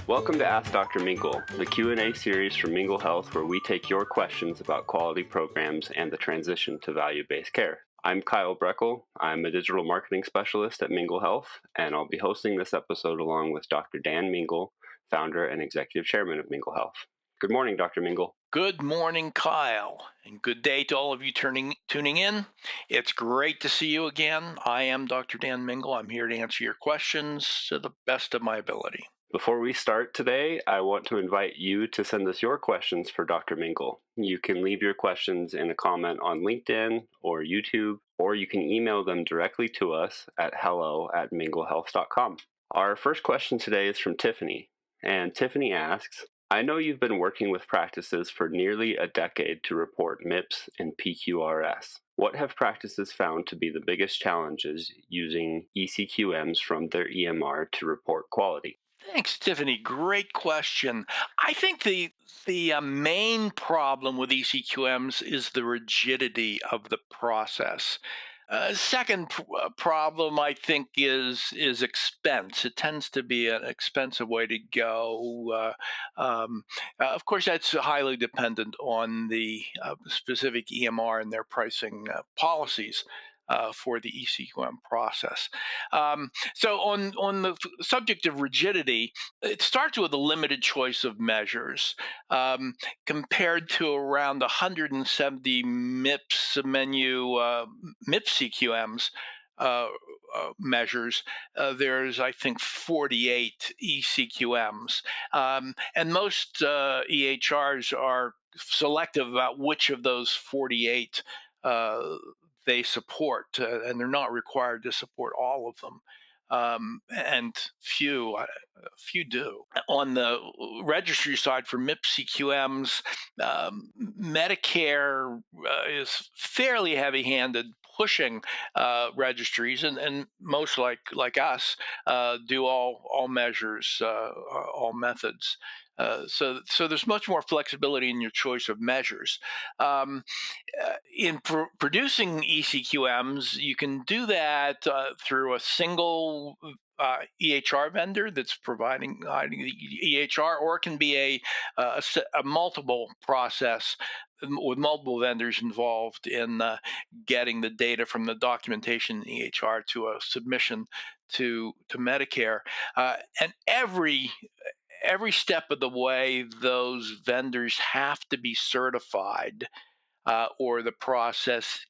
Welcome to Ask Dr. Mingle, the Q&A series from Mingle Health where we take your questions about quality programs and the transition to value-based care. I'm Kyle Breckel. I'm a digital marketing specialist at Mingle Health, and I'll be hosting this episode along with Dr. Dan Mingle, founder and executive chairman of Mingle Health. Good morning, Dr. Mingle. Good morning, Kyle, and good day to all of you tuning in. It's great to see you again. I am Dr. Dan Mingle. I'm here to answer your questions to the best of my ability. Before we start today, I want to invite you to send us your questions for Dr. Mingle. You can leave your questions in a comment on LinkedIn or YouTube, or you can email them directly to us at hello@minglehealth.com. Our first question today is from Tiffany, and Tiffany asks, I know you've been working with practices for nearly a decade to report MIPS and PQRS. What have practices found to be the biggest challenges using eCQMs from their EMR to report quality? Thanks, Tiffany. Great question. I think the main problem with eCQMs is the rigidity of the process. Second problem, I think, is expense. It tends to be an expensive way to go. Of course, that's highly dependent on the specific EMR and their pricing policies for the eCQM process. So on the subject of rigidity, it starts with a limited choice of measures. Compared to around 170 MIPS menu MIPS CQMs measures, there's, I think, 48 eCQMs. And most EHRs are selective about which of those 48 they support, and they're not required to support all of them. And few do. On the registry side for MIPS CQMs, Medicare is fairly heavy-handed pushing registries, and most like us do all measures, all methods. So there's much more flexibility in your choice of measures. In producing eCQMs, you can do that through a single EHR vendor that's providing the EHR, or it can be a multiple process with multiple vendors involved in getting the data from the documentation in EHR to a submission to Medicare. And every step of the way, those vendors have to be certified, or the process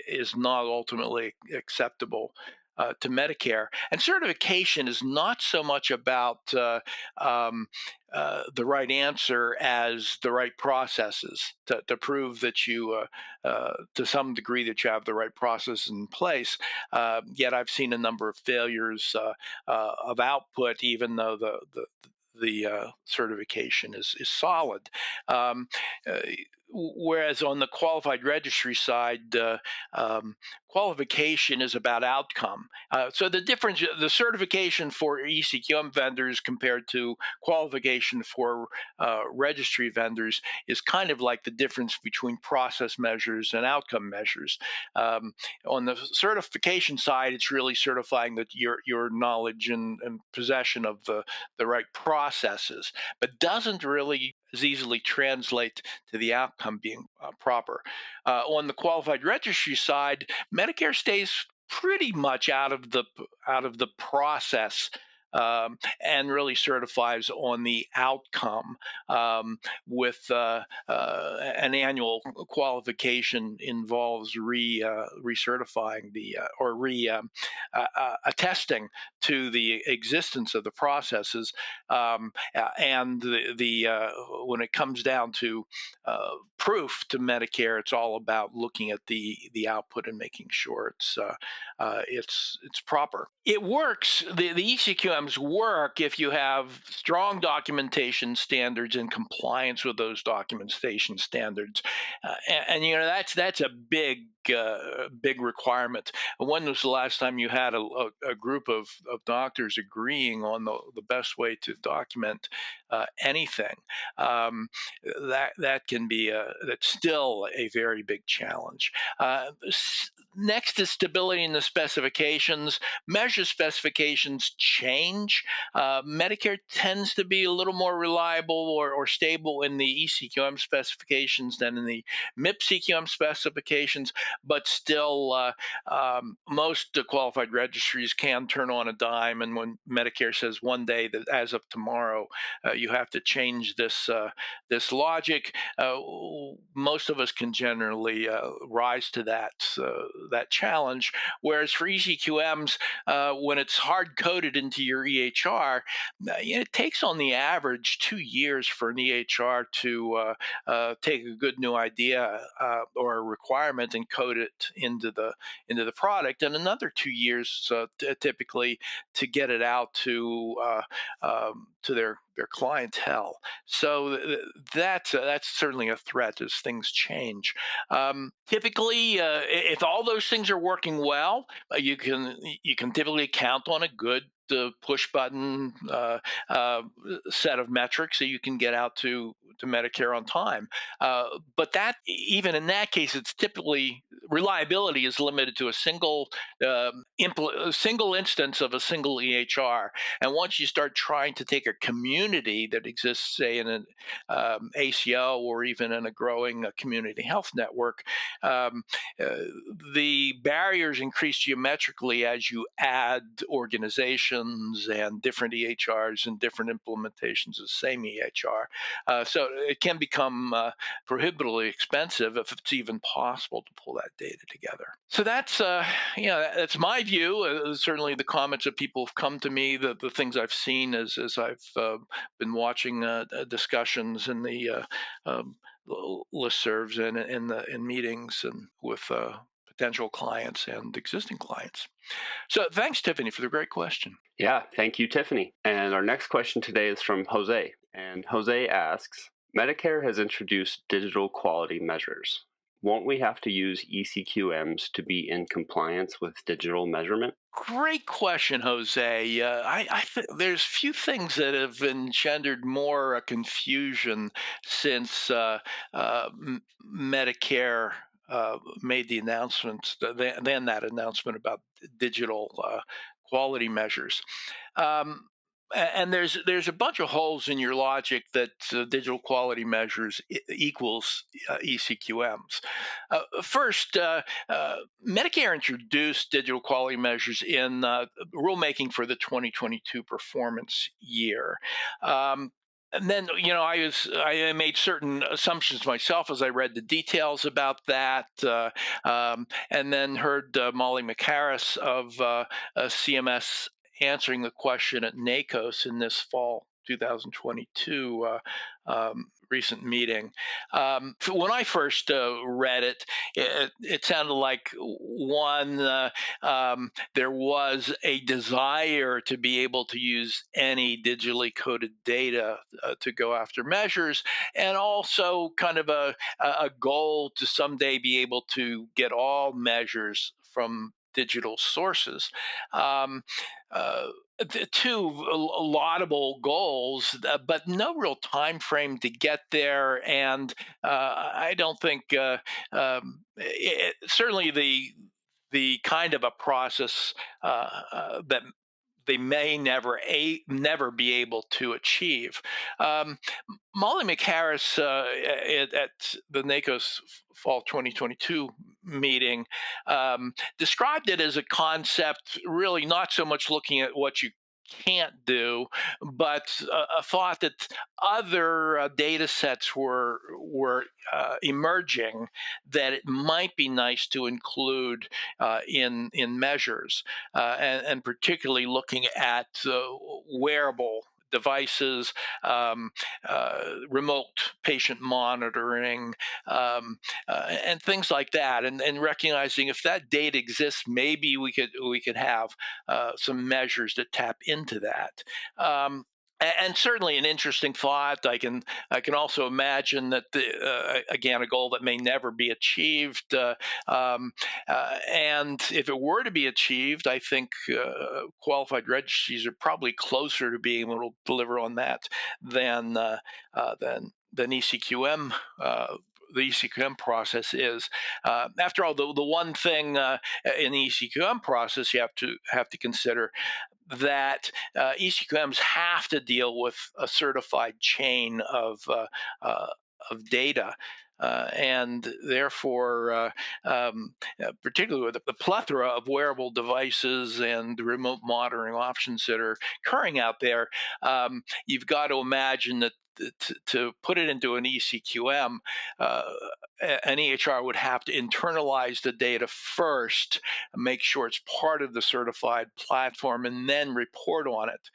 is not ultimately acceptable to Medicare. And certification is not so much about the right answer as the right processes to prove that you, to some degree, that you have the right process in place. Yet I've seen a number of failures of output, even though the certification is solid. Whereas on the qualified registry side, qualification is about outcome. So the difference, the certification for eCQM vendors compared to qualification for registry vendors is kind of like the difference between process measures and outcome measures. On the certification side, it's really certifying that your knowledge and possession of the right processes, but doesn't really as easily translate to the outcome being proper. On the qualified registry side, Medicare stays pretty much out of the process, and really certifies on the outcome, with an annual qualification involves recertifying or attesting to the existence of the processes, and when it comes down to proof to Medicare, it's all about looking at the output and making sure it's proper. It works. The eCQMs work if you have strong documentation standards and compliance with those documentation standards, and that's a big requirement. When was the last time you had a group of doctors agreeing on the best way to document anything? That can be that's still a very big challenge. Next is stability in the specifications. Measure specifications change. Medicare tends to be a little more reliable or stable in the eCQM specifications than in the MIPS eCQM specifications, but still, most qualified registries can turn on a dime. And when Medicare says one day that as of tomorrow, you have to change this logic, most of us can generally rise to that challenge. Whereas for eCQMs, when it's hard coded into your EHR, it takes on the average 2 years for an EHR to take a good new idea or a requirement and code it into the product, and another 2 years typically to get it out to their clientele. So that's certainly a threat as things change. Typically, if all those things are working well, you can typically count on a good push button set of metrics that you can get out to Medicare on time. But that even in that case, it's typically reliability is limited to a single instance of a single EHR. And once you start trying to take a community that exists, say in an ACO or even in a growing community health network, um, uh, the barriers increase geometrically as you add organizations and different EHRs and different implementations of the same EHR. So it can become prohibitively expensive if it's even possible to pull that data together. So that's my view. Certainly, the comments that people have come to me, the things I've seen as I've been watching discussions in the listservs and in meetings and with potential clients and existing clients. So thanks, Tiffany, for the great question. Yeah, thank you, Tiffany. And our next question today is from Jose. And Jose asks, Medicare has introduced digital quality measures. Won't we have to use eCQMs to be in compliance with digital measurement? Great question, Jose. There's few things that have engendered more confusion since Medicare made the announcement, than that announcement about digital quality measures. Um, and there's a bunch of holes in your logic that digital quality measures equals eCQMs. First, Medicare introduced digital quality measures in rulemaking for the 2022 performance year. And then, I made certain assumptions myself as I read the details about that, and then heard Molly McHarris of CMS answering the question at NACOS in this fall 2022 recent meeting. When I first read it sounded like one, there was a desire to be able to use any digitally coded data to go after measures, and also kind of a goal to someday be able to get all measures from digital sources. Um, uh, the two laudable goals, but no real time frame to get there. And I don't think certainly the kind of a process that they may never be able to achieve. Um, Molly McHarris at the NACO's fall 2022 meeting described it as a concept, really not so much looking at what you can't do, but a thought that other data sets were emerging that it might be nice to include in measures, and particularly looking at wearable devices, um, remote patient monitoring, and things like that, and recognizing if that data exists, maybe we could have some measures that tap into that. And certainly an interesting thought. I can also imagine that again, a goal that may never be achieved. And if it were to be achieved, I think qualified registries are probably closer to being able to deliver on that than than eCQM the eCQM process is. After all, the one thing in the eCQM process you have to consider that eCQMs have to deal with a certified chain uh, of data. And therefore, particularly with the plethora of wearable devices and remote monitoring options that are occurring out there, you've got to imagine that to put it into an eCQM, uh, an EHR would have to internalize the data first, make sure it's part of the certified platform, and then report on it.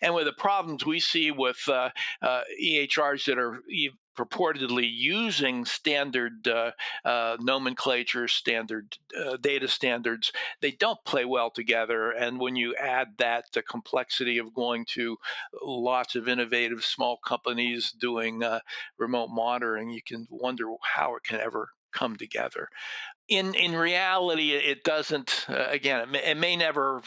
And with the problems we see with EHRs that are purportedly using standard nomenclature, standard data standards, they don't play well together. And when you add that the complexity of going to lots of innovative small companies doing remote monitoring, you can wonder how it can ever come together. In reality, it doesn't. Again, it may never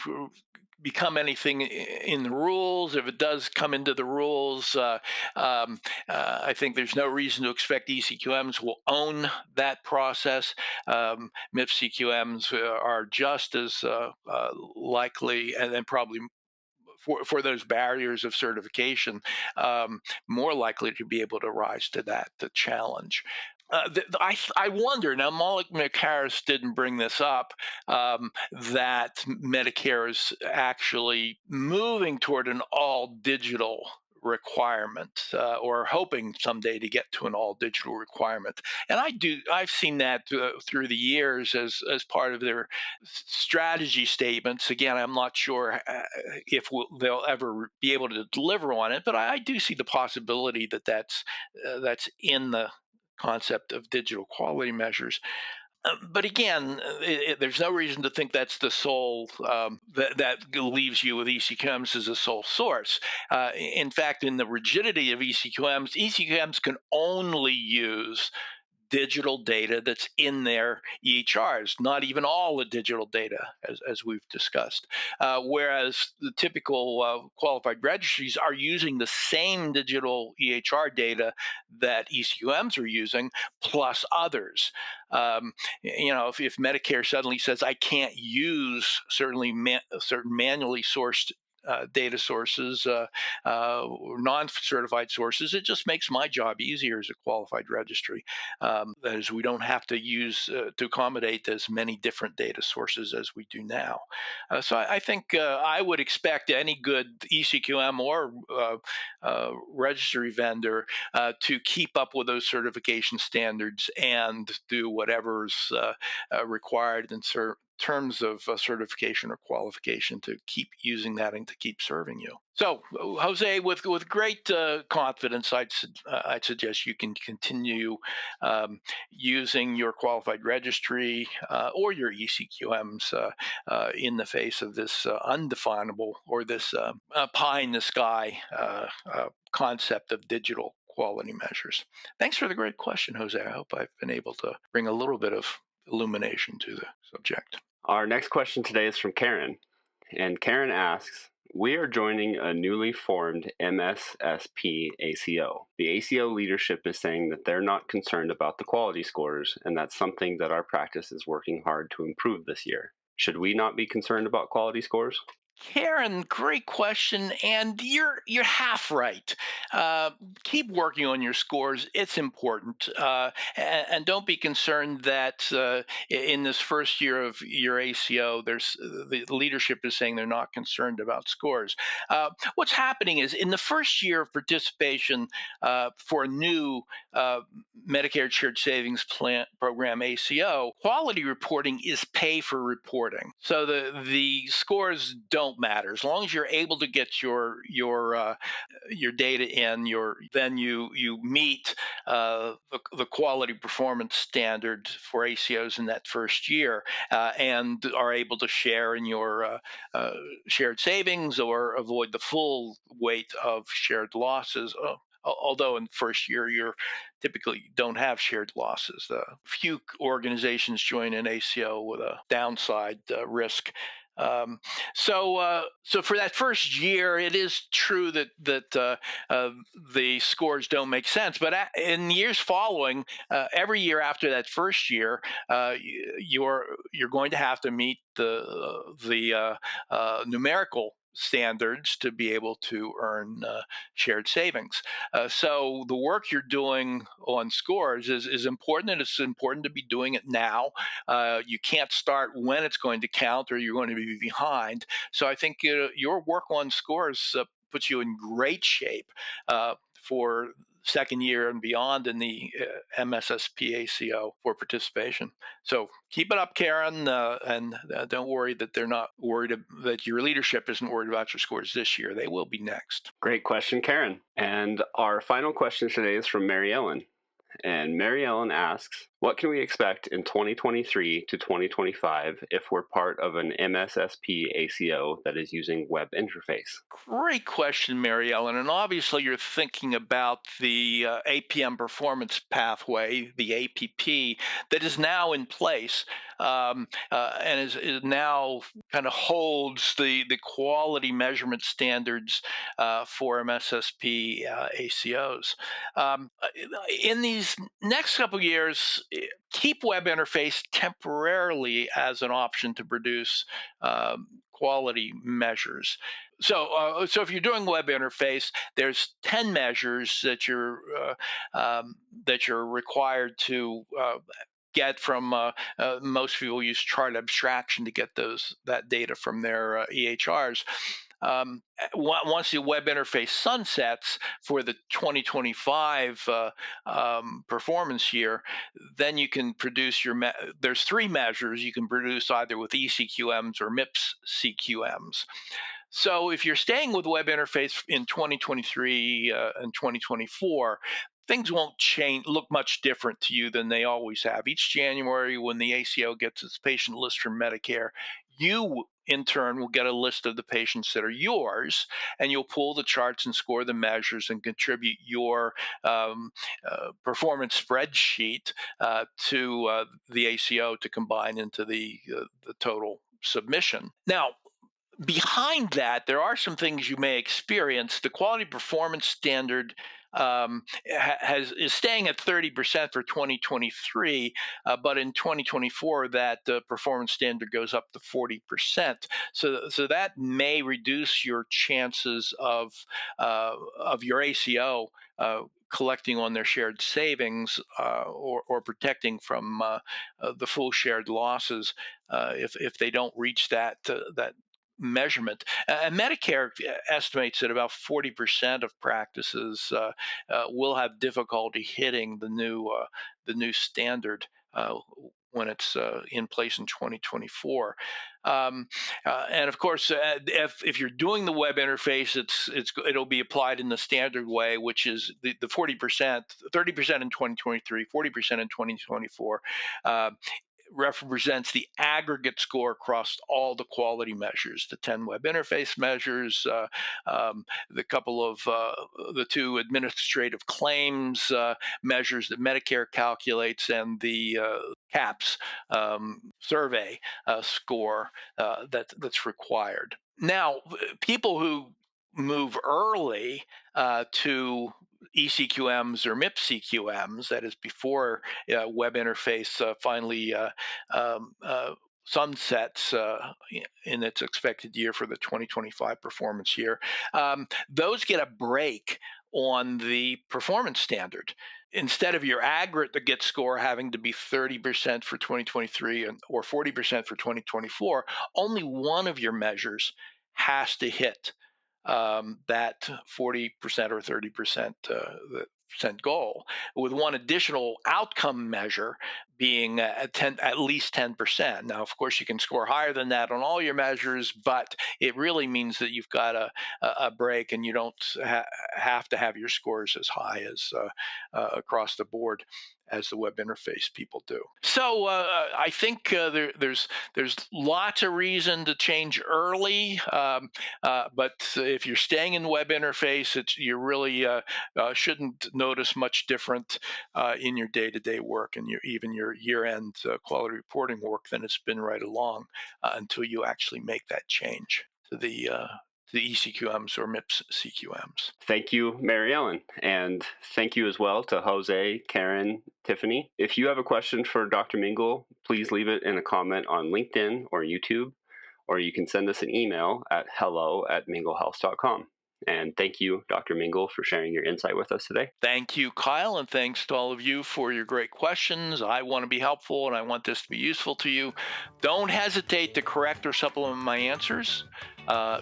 become anything in the rules. If it does come into the rules, I think there's no reason to expect eCQMs will own that process. MIPS CQMs are just as likely, and then probably for those barriers of certification, more likely to be able to rise to the challenge. I wonder now. Malik McHarris didn't bring this up, that Medicare is actually moving toward an all digital requirement, or hoping someday to get to an all digital requirement. And I've seen that through the years as part of their strategy statements. Again, I'm not sure if they'll ever be able to deliver on it, but I do see the possibility that that's in the concept of digital quality measures. But again, there's no reason to think that's the sole that leaves you with eCQMs as a sole source. In fact, in the rigidity of eCQMs, eCQMs can only use digital data that's in their EHRs, not even all the digital data, as we've discussed. Whereas the typical qualified registries are using the same digital EHR data that ECQMs are using, plus others. If Medicare suddenly says I can't use certain manually sourced data sources, non-certified sources, it just makes my job easier as a qualified registry. That is, we don't have to use to accommodate as many different data sources as we do now. So I think I would expect any good eCQM or registry vendor to keep up with those certification standards and do whatever's required in terms of certification or qualification to keep using that and to keep serving you. So, Jose, with great confidence, I'd suggest you can continue using your qualified registry or your eCQMs in the face of this undefinable, or this pie in the sky concept of digital quality measures. Thanks for the great question, Jose. I hope I've been able to bring a little bit of illumination to the subject. Our next question today is from Karen. And Karen asks, we are joining a newly formed MSSP ACO. The ACO leadership is saying that they're not concerned about the quality scores, and that's something that our practice is working hard to improve this year. Should we not be concerned about quality scores? Karen, great question, and you're half right. Uh, Keep working on your scores; it's important, and don't be concerned that in this first year of your ACO, there's the leadership is saying they're not concerned about scores. What's happening is in the first year of participation for a new Medicare Shared Savings Plan program ACO, quality reporting is pay for reporting. So the scores don't matter as long as you're able to get your data in. Then you meet the quality performance standard for ACOs in that first year, and are able to share in your shared savings or avoid the full weight of shared losses. Although in the first year you're typically don't have shared losses. Few organizations join an ACO with a downside risk Um, so for that first year, it is true that the scores don't make sense. But in years following, every year after that first year, you're going to have to meet the numerical standards to be able to earn shared savings. So the work you're doing on scores is important, and it's important to be doing it now. You can't start when it's going to count, or you're going to be behind. So I think your work on scores puts you in great shape for second year and beyond in the MSSP ACO for participation. So keep it up, Karen, and don't worry that they're not worried that your leadership isn't worried about your scores this year. They will be next. Great question, Karen. And our final question today is from Mary Ellen. And Mary Ellen asks, what can we expect in 2023 to 2025 if we're part of an MSSP ACO that is using web interface? Great question, Mary Ellen. And obviously, you're thinking about the APM performance pathway, the APP, that is now in place and is now kind of holds the quality measurement standards for MSSP ACOs. In these next couple of years, keep web interface temporarily as an option to produce quality measures. So if you're doing web interface, there's 10 measures that you're required to get from. Most people use chart abstraction to get that data from their EHRs. Once the web interface sunsets for the 2025 performance year, then you can produce there's three measures you can produce either with eCQMs or MIPS CQMs. So if you're staying with web interface in 2023 and 2024, things won't look much different to you than they always have. Each January, when the ACO gets its patient list from Medicare, you in turn will get a list of the patients that are yours, and you'll pull the charts and score the measures and contribute your performance spreadsheet to the ACO to combine into the total submission. Now, behind that, there are some things you may experience. The quality performance standard is staying at 30% for 2023, but in 2024, that performance standard goes up to 40%. So that may reduce your chances of your ACO collecting on their shared savings or protecting from the full shared losses if they don't reach that measurement. Medicare estimates that about 40% of practices will have difficulty hitting the new standard when it's in place in 2024. And of course, if you're doing the web interface, it'll be applied in the standard way, which is the 40%, 30% in 2023, 40% in 2024. Represents the aggregate score across all the quality measures, the 10 web interface measures, the two administrative claims measures that Medicare calculates, and the CAPS survey score that's required. Now, people who move early to eCQMs or MIPS CQMs, that is before web interface finally sunsets in its expected year for the 2025 performance year, those get a break on the performance standard. Instead of your aggregate score having to be 30% for 2023 or 40% for 2024, only one of your measures has to hit that 40% or 30% goal, with one additional outcome measure being at least 10%. Now, of course, you can score higher than that on all your measures, but it really means that you've got a break, and you don't have to have your scores as high as across the board as the web interface people do. So I think there's lots of reason to change early, but if you're staying in the web interface, you really shouldn't notice much different in your day-to-day work and even your year-end quality reporting work than it's been right along until you actually make that change to the eCQMs or MIPS CQMs. Thank you, Mary Ellen. And thank you as well to Jose, Karen, Tiffany. If you have a question for Dr. Mingle, please leave it in a comment on LinkedIn or YouTube, or you can send us an email at hello@minglehealth.com. And thank you, Dr. Mingle, for sharing your insight with us today. Thank you, Kyle, and thanks to all of you for your great questions. I want to be helpful and I want this to be useful to you. Don't hesitate to correct or supplement my answers.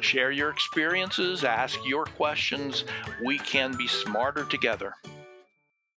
Share your experiences, ask your questions. We can be smarter together.